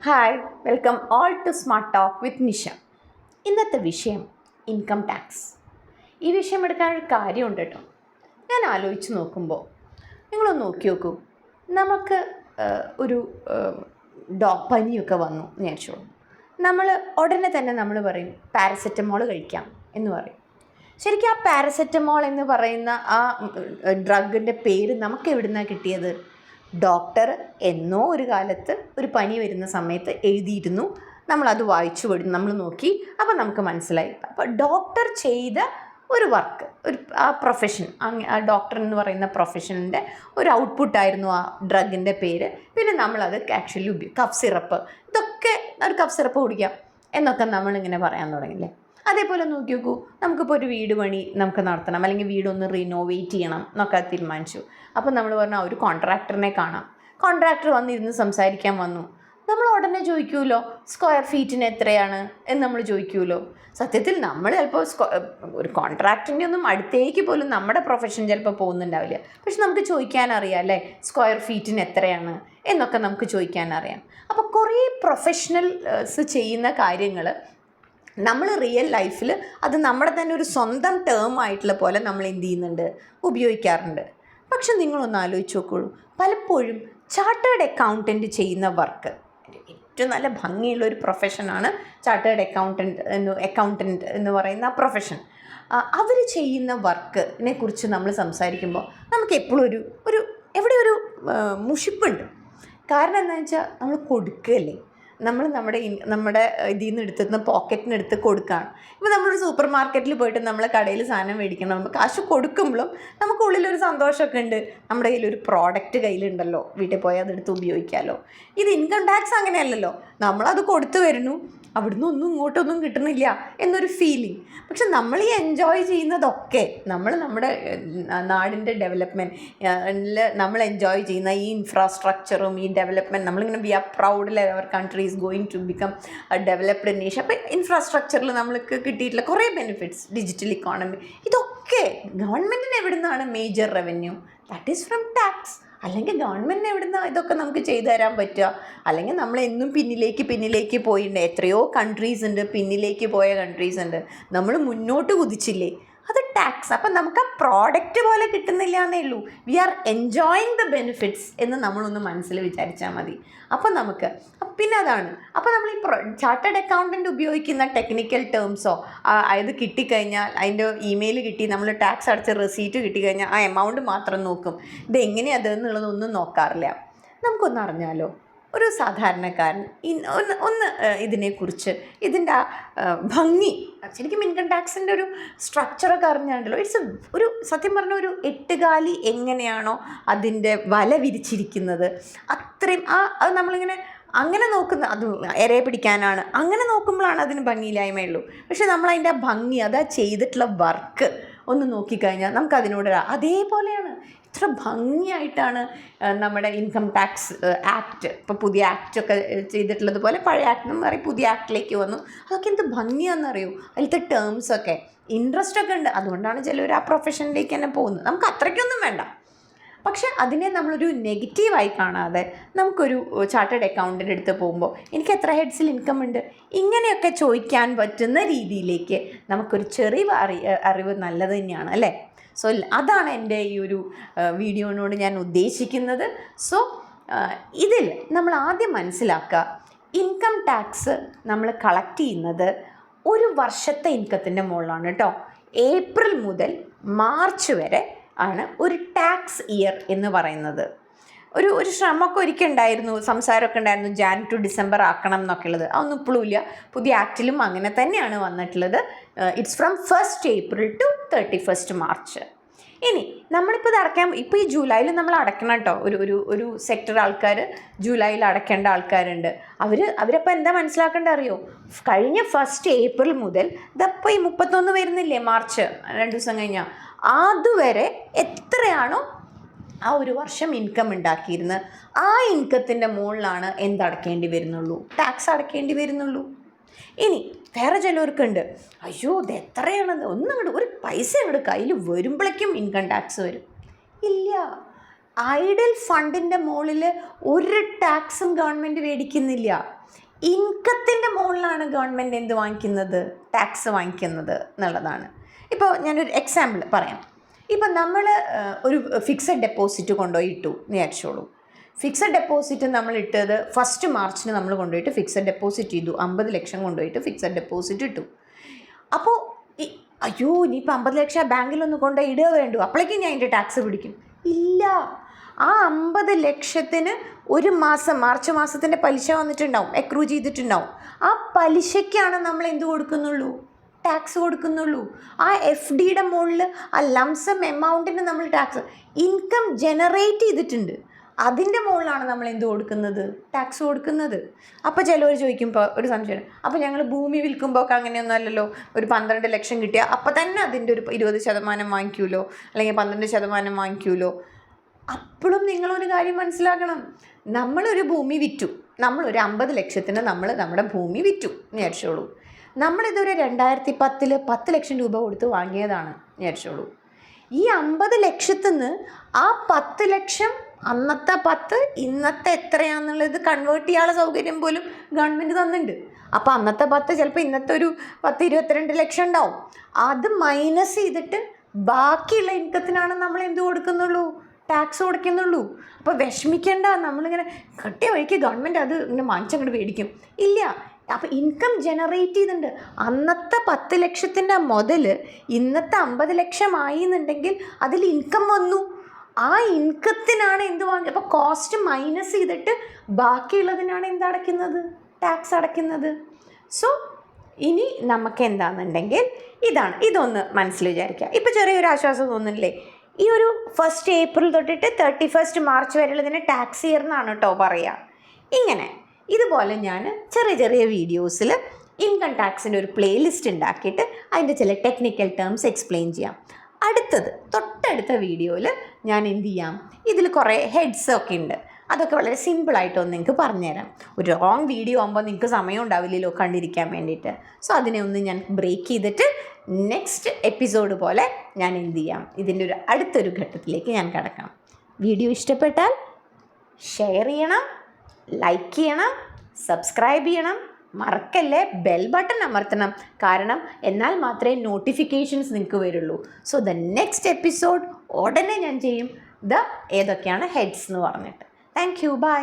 Hi, welcome all to smart talk with Nisha. ഇന്നത്തെ വിഷയം income tax. ഈ വിഷയം എടുക്കാനൊരു കാര്യമുണ്ട് കേട്ടോ. ഞാൻ ആലോചിച്ച് നോക്കുമ്പോൾ നിങ്ങളൊന്ന് നോക്കി നോക്കൂ. നമുക്ക് ഒരു പനിയൊക്കെ വന്നു എന്ന് വിചാരിച്ചോളൂ. നമ്മൾ ഉടനെ തന്നെ നമ്മൾ പറയും പാരസെറ്റമോൾ കഴിക്കാം എന്ന് പറയും. ശരിക്കും ആ പാരസെറ്റമോൾ എന്ന് പറയുന്ന ആ ഡ്രഗിൻ്റെ പേര് നമുക്ക് എവിടുന്നാണ് കിട്ടിയത്? ഡോക്ടർ എന്നോ ഒരു കാലത്ത് ഒരു പനി വരുന്ന സമയത്ത് എഴുതിയിരുന്നു. നമ്മളത് വായിച്ചു പഠിച്ചു, നമ്മൾ നോക്കി, അപ്പോൾ നമുക്ക് മനസ്സിലായി. അപ്പോൾ ഡോക്ടർ ചെയ്ത ഒരു വർക്ക്, ആ പ്രൊഫഷൻ, ആ ഡോക്ടർ എന്ന് പറയുന്ന പ്രൊഫഷനിൻ്റെ ഒരു ഔട്ട്പുട്ടായിരുന്നു ആ ഡ്രഗിൻ്റെ പേര്. പിന്നെ നമ്മളത് ആക്ച്വലി കഫ് സിറപ്പ്, ഇതൊക്കെ ഒരു കഫ് സിറപ്പ് കുടിക്കാം എന്നൊക്കെ നമ്മളിങ്ങനെ പറയാൻ തുടങ്ങില്ലേ. അതേപോലെ നോക്കി നോക്കൂ, നമുക്കിപ്പോൾ ഒരു വീട് പണി നമുക്ക് നടത്തണം, അല്ലെങ്കിൽ വീടൊന്ന് റിനോവേറ്റ് ചെയ്യണം എന്നൊക്കെ തീരുമാനിച്ചു. അപ്പോൾ നമ്മൾ പറഞ്ഞാൽ ഒരു കോൺട്രാക്ടറിനെ കാണാം. കോൺട്രാക്ടർ വന്നിരുന്ന് സംസാരിക്കാൻ വന്നു. നമ്മൾ ഉടനെ ചോദിക്കുമല്ലോ സ്ക്വയർ ഫീറ്റിന് എത്രയാണ് എന്ന് നമ്മൾ ചോദിക്കുമല്ലോ. സത്യത്തിൽ നമ്മൾ ചിലപ്പോൾ ഒരു കോൺട്രാക്ടറിൻ്റെ ഒന്നും അടുത്തേക്ക് പോലും നമ്മുടെ പ്രൊഫഷൻ ചിലപ്പോൾ പോകുന്നുണ്ടാവില്ല. പക്ഷെ നമുക്ക് ചോദിക്കാനറിയാം അല്ലേ, സ്ക്വയർ ഫീറ്റിന് എത്രയാണ് എന്നൊക്കെ നമുക്ക് ചോദിക്കാനറിയാം. അപ്പോൾ കുറേ പ്രൊഫഷണൽസ് ചെയ്യുന്ന കാര്യങ്ങൾ നമ്മൾ റിയൽ ലൈഫിൽ അത് നമ്മുടെ തന്നെ ഒരു സ്വന്തം ടേം ആയിട്ടുള്ള പോലെ നമ്മൾ എന്ത് ചെയ്യുന്നുണ്ട്, ഉപയോഗിക്കാറുണ്ട്. പക്ഷെ നിങ്ങളൊന്ന് ആലോചിച്ച് നോക്കുള്ളൂ, പലപ്പോഴും ചാർട്ടേഡ് അക്കൗണ്ടൻറ്റ് ചെയ്യുന്ന വർക്ക്, ഏറ്റവും നല്ല ഭംഗിയുള്ളൊരു പ്രൊഫഷനാണ് ചാർട്ടേഡ് അക്കൗണ്ടൻറ്റ് എന്ന് പറയുന്ന ആ പ്രൊഫഷൻ. അവർ ചെയ്യുന്ന വർക്കിനെ കുറിച്ച് നമ്മൾ സംസാരിക്കുമ്പോൾ നമുക്ക് എപ്പോഴും ഒരു എവിടെ ഒരു മുഷിപ്പുണ്ട്. കാരണം എന്താണെന്ന് വെച്ചാൽ നമ്മൾ കൊടുക്കുകയല്ലേ, നമ്മൾ നമ്മുടെ ഇതിൽ നിന്ന് എടുത്തുന്ന പോക്കറ്റിന് എടുത്ത് കൊടുക്കുകയാണ്. ഇപ്പോൾ നമ്മളൊരു സൂപ്പർ മാർക്കറ്റിൽ പോയിട്ട് നമ്മൾ കടയിൽ സാധനം മേടിക്കണം, കാശ് കൊടുക്കുമ്പോഴും നമുക്കുള്ളിലൊരു സന്തോഷമൊക്കെ ഉണ്ട്, നമ്മുടെ കയ്യിലൊരു പ്രോഡക്റ്റ് കയ്യിലുണ്ടല്ലോ, വീട്ടിൽ പോയി അതെടുത്ത് ഉപയോഗിക്കാമല്ലോ. ഇത് ഇൻകം ടാക്സ് അങ്ങനെയല്ലല്ലോ, നമ്മളത് കൊടുത്തു വരുന്നു, അവിടുന്ന് ഒന്നും ഇങ്ങോട്ടൊന്നും കിട്ടുന്നില്ല എന്നൊരു ഫീലിംഗ്. പക്ഷെ നമ്മൾ ഈ എൻജോയ് ചെയ്യുന്നതൊക്കെ നമ്മുടെ നാടിൻ്റെ ഡെവലപ്മെൻറ്റിൽ നമ്മൾ എൻജോയ് ചെയ്യുന്ന ഈ ഇൻഫ്രാസ്ട്രക്ചറും ഈ ഡെവലപ്മെൻറ്റ്, നമ്മളിങ്ങനെ we are proud our country is going to become developed nation. അപ്പോൾ ഇൻഫ്രാസ്ട്രക്ചറിൽ നമ്മൾക്ക് കിട്ടിയിട്ടുള്ള കുറേ ബെനിഫിറ്റ്സ്, ഡിജിറ്റൽ ഇക്കോണമി, ഇതൊക്കെ ഗവൺമെൻറ്റിന് എവിടെ നിന്നാണ് major revenue? That is from tax. അല്ലെങ്കിൽ ഗവൺമെൻറ്റിന് എവിടുന്ന ഇതൊക്കെ നമുക്ക് ചെയ്തു തരാൻ പറ്റുക? അല്ലെങ്കിൽ നമ്മളെന്നും പിന്നിലേക്ക് പോയിട്ടുണ്ട്. എത്രയോ കൺട്രീസ് ഉണ്ട്, പിന്നിലേക്ക് പോയ കൺട്രീസ് ഉണ്ട്, നമ്മൾ മുന്നോട്ട് കുതിച്ചില്ലേ, അത് ടാക്സ്. അപ്പം നമുക്ക് ആ പ്രോഡക്റ്റ് പോലെ കിട്ടുന്നില്ല എന്നേ ഉള്ളൂ. We are enjoying the benefits എന്ന് നമ്മളൊന്ന് മനസ്സിൽ വിചാരിച്ചാൽ മതി. അപ്പം നമുക്ക് പിന്നെ അതാണ്. അപ്പോൾ നമ്മൾ ഈ ചാർട്ടേഡ് അക്കൗണ്ടൻറ്റ് ഉപയോഗിക്കുന്ന ടെക്നിക്കൽ ടേംസോ അത് കിട്ടിക്കഴിഞ്ഞാൽ, അതിൻ്റെ ഇമെയിൽ കിട്ടി, നമ്മൾ ടാക്സ് അടച്ച റെസീറ്റ് കിട്ടിക്കഴിഞ്ഞാൽ ആ എമൗണ്ട് മാത്രം നോക്കും. ഇത് എങ്ങനെയാണ് എന്നുള്ളതൊന്നും നോക്കാറില്ല. നമുക്കൊന്ന് അറിഞ്ഞാലോ, ഒരു സാധാരണക്കാരൻ ഒന്ന് ഇതിനെക്കുറിച്ച്, ഇതിൻ്റെ ഭംഗി, ശരിക്കും ഇൻകം ടാക്സിൻ്റെ ഒരു സ്ട്രക്ചറൊക്കെ അറിഞ്ഞാണ്ടല്ലോ, ഒരു സത്യം പറഞ്ഞ ഒരു എട്ടുകാലി എങ്ങനെയാണോ അതിൻ്റെ വല വിരിച്ചിരിക്കുന്നത്, അത്രയും അത് നമ്മളിങ്ങനെ അങ്ങനെ നോക്കുന്ന, അത് ഇരയെ പിടിക്കാനാണ്, അങ്ങനെ നോക്കുമ്പോഴാണ് അതിന് ഭംഗിയില്ലായ്മയുള്ളൂ. പക്ഷെ നമ്മളതിൻ്റെ ആ ഭംഗി, അതാ ചെയ്തിട്ടുള്ള വർക്ക് ഒന്ന് നോക്കിക്കഴിഞ്ഞാൽ നമുക്കതിനോട് അതേപോലെയാണ്. ഇത്ര ഭംഗിയായിട്ടാണ് നമ്മുടെ ഇൻകം ടാക്സ് ആക്ട്, ഇപ്പോൾ പുതിയ ആക്റ്റൊക്കെ ചെയ്തിട്ടുള്ളത് പോലെ പഴയ ആക്ടിനും മാറി പുതിയ ആക്ടിലേക്ക് വന്നു. അതൊക്കെ എന്ത് ഭംഗിയാണെന്നറിയൂ. അതിലത്തെ ടേംസൊക്കെ, ഇൻട്രസ്റ്റൊക്കെ ഉണ്ട്. അതുകൊണ്ടാണ് ചിലർ ആ പ്രൊഫഷനിലേക്ക് തന്നെ പോകുന്നത്. നമുക്ക് അത്രയ്ക്കൊന്നും വേണ്ട. പക്ഷെ അതിനെ നമ്മളൊരു നെഗറ്റീവായി കാണാതെ നമുക്കൊരു ചാർട്ടേഡ് അക്കൗണ്ടിൻ്റെ അടുത്ത് പോകുമ്പോൾ എനിക്ക് എത്ര ഹെഡ്സിൽ ഇൻകം ഉണ്ട്, ഇങ്ങനെയൊക്കെ ചോദിക്കാൻ പറ്റുന്ന രീതിയിലേക്ക് നമുക്കൊരു ചെറിയ അറിവ് നല്ലത് തന്നെയാണ് അല്ലേ. സോ അതാണ് എൻ്റെ ഈ ഒരു വീഡിയോനോട് ഞാൻ ഉദ്ദേശിക്കുന്നത്. സോ ഇതിൽ നമ്മൾ ആദ്യം മനസ്സിലാക്കുക, ഇൻകം ടാക്സ് നമ്മൾ കളക്ട് ചെയ്യുന്നത് ഒരു വർഷത്തെ ഇൻകത്തിൻ്റെ മുകളിലാണ് കേട്ടോ. ഏപ്രിൽ മുതൽ മാർച്ച് വരെ ആണ് ഒരു ടാക്സ് ഇയർ എന്ന് പറയുന്നത്. ഒരു ശ്രമമൊക്കെ ഒരിക്കൽ ഉണ്ടായിരുന്നു, സംസാരമൊക്കെ ഉണ്ടായിരുന്നു, ജാൻ ടു ഡിസംബർ ആക്കണം എന്നൊക്കെ ഉള്ളത്. അതൊന്നും ഇപ്പോഴും ഇല്ല. പുതിയ ആക്റ്റിലും അങ്ങനെ തന്നെയാണ് വന്നിട്ടുള്ളത്. It's from 1st April to 31st March. ഇനി നമ്മളിപ്പോൾ ഇത് അടയ്ക്കാൻ, ഇപ്പോൾ ഈ ജൂലൈയിൽ നമ്മൾ അടയ്ക്കണം കേട്ടോ. ഒരു സെക്ടർ ആൾക്കാർ ജൂലൈയിൽ അടയ്ക്കേണ്ട ആൾക്കാരുണ്ട്. അവരപ്പോൾ എന്താ മനസ്സിലാക്കേണ്ട അറിയോ, കഴിഞ്ഞ 1st ഏപ്രിൽ മുതൽ ഇതപ്പോൾ ഈ 31 വരുന്നില്ലേ, മാർച്ച് 2 ദിവസം കഴിഞ്ഞാൽ, അതുവരെ എത്രയാണോ ആ ഒരു വർഷം ഇൻകം ഉണ്ടാക്കിയിരുന്നത്, ആ ഇൻകത്തിൻ്റെ മുകളിലാണ് എന്തടക്കേണ്ടി വരുന്നുള്ളൂ, ടാക്സ് അടയ്ക്കേണ്ടി വരുന്നുള്ളൂ. ഇനി വേറെ ചിലവർക്കുണ്ട്, അയ്യോ ഇത് എത്രയാണത്, ഒരു പൈസ അങ്ങോട്ട് കയ്യിൽ വരുമ്പോഴേക്കും ഇൻകം ടാക്സ് വരും. ഇല്ല, ഐഡൽ ഫണ്ടിൻ്റെ മുകളിൽ ഒരു ടാക്സും ഗവൺമെൻറ് മേടിക്കുന്നില്ല. ഇൻകത്തിൻ്റെ മുകളിലാണ് ഗവൺമെൻറ് എന്ത് വാങ്ങിക്കുന്നത്? ടാക്സ് വാങ്ങിക്കുന്നത് എന്നുള്ളതാണ്. ഇപ്പോൾ ഞാനൊരു എക്സാമ്പിൾ പറയാം. ഇപ്പം നമ്മൾ ഒരു ഫിക്സഡ് ഡെപ്പോസിറ്റ് കൊണ്ടുപോയി ഇട്ടു എന്ന് വിചാരിച്ചോളൂ. ഫിക്സഡ് ഡെപ്പോസിറ്റ് നമ്മൾ ഇട്ടത് 1 മാർച്ചിന് നമ്മൾ കൊണ്ടുപോയിട്ട് ഫിക്സഡ് ഡെപ്പോസിറ്റ് ചെയ്തു. 50 ലക്ഷം കൊണ്ടുപോയിട്ട് ഫിക്സഡ് ഡെപ്പോസിറ്റ് ഇട്ടു. അപ്പോൾ അയ്യോ ഇനിയിപ്പോൾ 50 ലക്ഷം ബാങ്കിലൊന്ന് കൊണ്ടുപോയി ഇടുക വേണ്ടു, അപ്പോഴേക്കും ഞാൻ അതിൻ്റെ ടാക്സ് പിടിക്കും. ഇല്ല, ആ 50 ലക്ഷത്തിന് ഒരു മാസം മാർച്ച് മാസത്തിൻ്റെ പലിശ വന്നിട്ടുണ്ടാവും, എക്രൂ ചെയ്തിട്ടുണ്ടാവും. ആ പലിശയ്ക്കാണ് നമ്മൾ എന്ത് കൊടുക്കുന്നുള്ളൂ? ടാക്സ് കൊടുക്കുന്നുള്ളൂ. ആ FDയുടെ മുകളിൽ ആ ലംസം എമൗണ്ടിന് നമ്മൾ ടാക്സ്, ഇൻകം ജനറേറ്റ് ചെയ്തിട്ടുണ്ട്, അതിൻ്റെ മുകളിലാണ് നമ്മൾ എന്ത് കൊടുക്കുന്നത്? ടാക്സ് കൊടുക്കുന്നത്. അപ്പോൾ ചിലവർ ചോദിക്കുമ്പോൾ ഒരു സംശയം, അപ്പോൾ ഞങ്ങൾ ഭൂമി വിൽക്കുമ്പോൾ ഒക്കെ അങ്ങനെയൊന്നും അല്ലല്ലോ, ഒരു 12 ലക്ഷം കിട്ടിയാൽ അപ്പോൾ തന്നെ അതിൻ്റെ ഒരു 20% വാങ്ങിക്കുമല്ലോ, അല്ലെങ്കിൽ 12% വാങ്ങിക്കുമല്ലോ. അപ്പോഴും നിങ്ങളൊരു കാര്യം മനസ്സിലാക്കണം, നമ്മളൊരു ഭൂമി വിറ്റു, നമ്മളൊരു 50 ലക്ഷത്തിന് നമ്മൾ നമ്മുടെ ഭൂമി വിറ്റു വിചാരിച്ചോളൂ. നമ്മളിതൊരു 2010 10 ലക്ഷം രൂപ കൊടുത്ത് വാങ്ങിയതാണ് വിചാരിച്ചോളൂ. ഈ 50 ലക്ഷത്തിൽ നിന്ന് ആ 10 ലക്ഷം അന്നത്തെ 10 ഇന്നത്തെ എത്രയാണെന്നുള്ളത് കൺവേർട്ട് ചെയ്യാനുള്ള സൗകര്യം പോലും ഗവൺമെൻറ് തന്നിട്ടുണ്ട്. അപ്പോൾ അന്നത്തെ 10 ചിലപ്പോൾ ഇന്നത്തെ ഒരു 22 ലക്ഷം ഉണ്ടാവും. അത് മൈനസ് ചെയ്തിട്ട് ബാക്കിയുള്ള ഇൻകത്തിനാണ് നമ്മൾ എന്ത് കൊടുക്കുന്നുള്ളൂ? ടാക്സ് കൊടുക്കുന്നുള്ളൂ. അപ്പോൾ വിഷമിക്കേണ്ട, നമ്മളിങ്ങനെ കട്ടിയ വഴിക്ക് ഗവൺമെൻറ് അത് ഇങ്ങനെ വാങ്ങിച്ചങ്ങോട്ട് മേടിക്കും, ഇല്ല. അപ്പോൾ ഇൻകം ജനറേറ്റ് ചെയ്തിട്ടുണ്ട്. അന്നത്തെ 10 ലക്ഷത്തിൻ്റെ മുതൽ ഇന്നത്തെ 50 ലക്ഷമായി എന്നുണ്ടെങ്കിൽ അതിൽ ഇൻകം വന്നു. ആ ഇൻകത്തിനാണ് എന്ത് വാങ്ങി, അപ്പോൾ കോസ്റ്റ് മൈനസ് ചെയ്തിട്ട് ബാക്കിയുള്ളതിനാണ് എന്തടയ്ക്കുന്നത്? ടാക്സ് അടയ്ക്കുന്നത്. സോ ഇനി നമുക്ക് എന്താണെന്നുണ്ടെങ്കിൽ ഇതൊന്ന് മനസ്സിൽ വിചാരിക്കുക. ഇപ്പോൾ ചെറിയൊരു ആശ്വാസം തോന്നുന്നില്ലേ? ഈ ഒരു 1 ഏപ്രിൽ തൊട്ടിട്ട് 31 മാർച്ച് വരെയുള്ളതിന് ടാക്സ് ഇയർ എന്നാണ് കേട്ടോ പറയുക. ഇങ്ങനെ ഇതുപോലെ ഞാൻ ചെറിയ ചെറിയ വീഡിയോസിൽ ഇൻകം ടാക്സിൻ്റെ ഒരു പ്ലേലിസ്റ്റ് ഉണ്ടാക്കിയിട്ട് അതിൻ്റെ ചില ടെക്നിക്കൽ ടേംസ് എക്സ്പ്ലെയിൻ ചെയ്യാം. തൊട്ടടുത്ത വീഡിയോയിൽ ഞാൻ എന്ത് ചെയ്യാം, ഇതിൽ കുറേ ഹെഡ്സ് ഒക്കെ ഉണ്ട്, അതൊക്കെ വളരെ സിമ്പിളായിട്ടൊന്ന് നിങ്ങൾക്ക് പറഞ്ഞുതരാം. ഒരു ലോങ് വീഡിയോ ആകുമ്പോൾ നിങ്ങൾക്ക് സമയം ഉണ്ടാവില്ലല്ലോ കണ്ടിരിക്കാൻ വേണ്ടിയിട്ട്. സോ അതിനെ ഒന്ന് ഞാൻ ബ്രേക്ക് ചെയ്തിട്ട് നെക്സ്റ്റ് എപ്പിസോഡ് പോലെ ഞാൻ എന്ത് ചെയ്യാം, ഇതിൻ്റെ ഒരു അടുത്തൊരു ഘട്ടത്തിലേക്ക് ഞാൻ കിടക്കണം. വീഡിയോ ഇഷ്ടപ്പെട്ടാൽ ഷെയർ ചെയ്യണം, ലൈക്ക് ചെയ്യണം, സബ്സ്ക്രൈബ് ചെയ്യണം, മറക്കല്ലേ, ബെൽ ബട്ടൺ അമർത്തണം. കാരണം എന്നാൽ മാത്രമേ നോട്ടിഫിക്കേഷൻസ് നിങ്ങൾക്ക് വരുള്ളൂ. സോ ദ നെക്സ്റ്റ് എപ്പിസോഡ് ഉടനെ ഞാൻ ചെയ്യും ഏതൊക്കെയാണ് ഹെഡ്സ് എന്ന് പറഞ്ഞിട്ട്. Thank you, by.